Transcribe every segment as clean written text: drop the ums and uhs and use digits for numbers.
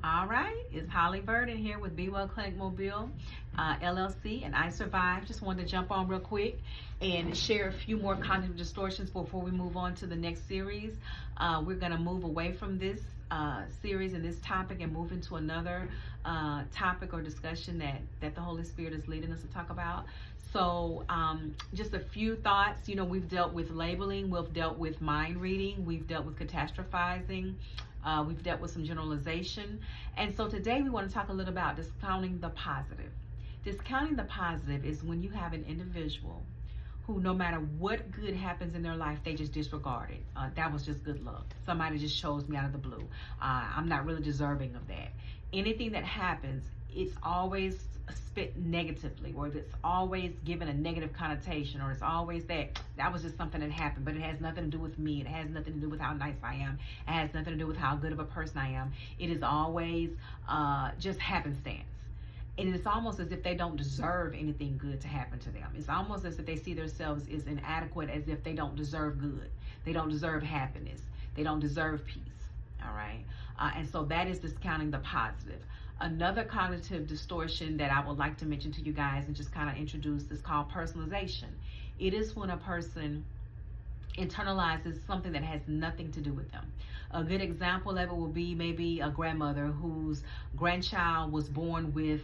All right, it's Holly Burden here with Be Well Clinic Mobile, LLC, and I Survive. Just wanted to jump on real quick and share a few more cognitive distortions before we move on to the next series. We're going to move away from this series and this topic and move into another topic or discussion that the Holy Spirit is leading us to talk about. So just a few thoughts. We've dealt with labeling, we've dealt with mind reading, we've dealt with catastrophizing. We've dealt with some generalization. And so today we want to talk a little about discounting the positive. Discounting the positive is when you have an individual who, no matter what good happens in their life, they just disregard it. That was just good luck. Somebody just chose me out of the blue. I'm not really deserving of that. Anything that happens, it's always spit negatively, or it's always given a negative connotation, or it's always that was just something that happened, but it has nothing to do with me. It has nothing to do with how nice I am. It has nothing to do with how good of a person I am. It is always just happenstance. And it's almost as if they don't deserve anything good to happen to them. It's almost as if they see themselves as inadequate, as if they don't deserve good. They don't deserve happiness. They don't deserve peace. All right? And so that is discounting the positive. Another cognitive distortion that I would like to mention to you guys and just kind of introduce is called personalization. It is when a person internalizes something that has nothing to do with them. A good example of it will be maybe a grandmother whose grandchild was born with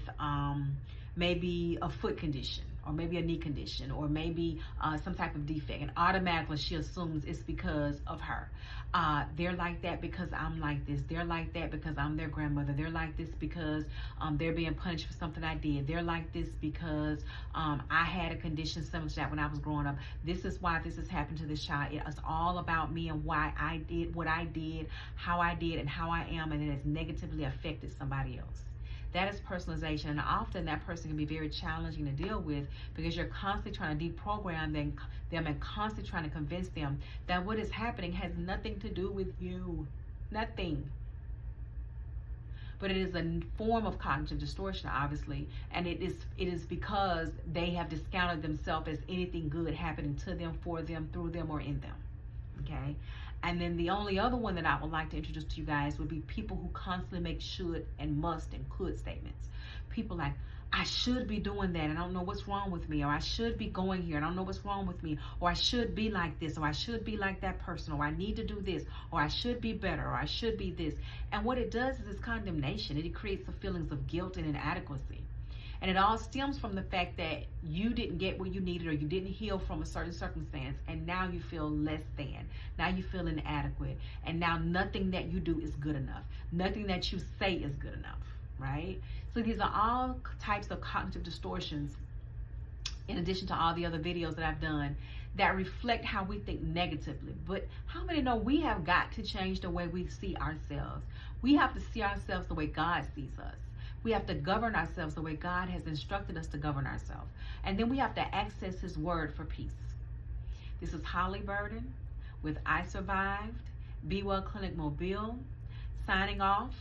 maybe a foot condition, or maybe a knee condition, or maybe some type of defect, and automatically she assumes it's because of her. They're like that because I'm like this. They're like that because I'm their grandmother. They're like this because they're being punished for something I did. They're like this because I had a condition similar to that when I was growing up. This is why this has happened to this child. It's all about me and why I did what I did, how I did, and how I am, and it has negatively affected somebody else. That is personalization, and often that person can be very challenging to deal with because you're constantly trying to deprogram them and constantly trying to convince them that what is happening has nothing to do with you. Nothing. But it is a form of cognitive distortion, obviously, and it is because they have discounted themselves as anything good happening to them, for them, through them, or in them. Okay? And then the only other one that I would like to introduce to you guys would be people who constantly make should and must and could statements. People like, I should be doing that, and I don't know what's wrong with me, or I should be going here, and I don't know what's wrong with me, or I should be like this, or I should be like that person, or I need to do this, or I should be better, or I should be this. And what it does is it's condemnation. It creates the feelings of guilt and inadequacy. And it all stems from the fact that you didn't get what you needed, or you didn't heal from a certain circumstance, and now you feel less than. Now you feel inadequate, and now nothing that you do is good enough. Nothing that you say is good enough, right? So these are all types of cognitive distortions, in addition to all the other videos that I've done, that reflect how we think negatively. But how many know we have got to change the way we see ourselves? We have to see ourselves the way God sees us. We have to govern ourselves the way God has instructed us to govern ourselves. And then we have to access His Word for peace. This is Holly Burden with I Survived, Be Well Clinic Mobile, signing off.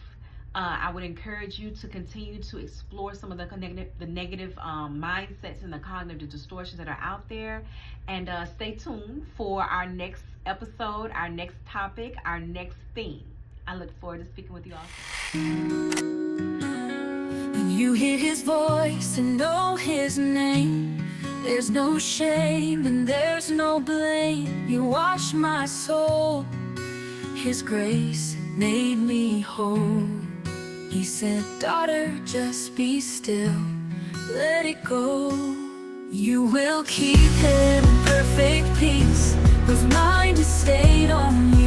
I would encourage you to continue to explore some of the negative mindsets and the cognitive distortions that are out there. And stay tuned for our next episode, our next topic, our next theme. I look forward to speaking with you all. You hear His voice and know His name. There's no shame and there's no blame. You wash my soul. His grace made me whole. He said, daughter, just be still. Let it go. You will keep Him in perfect peace. His mind is stayed on you.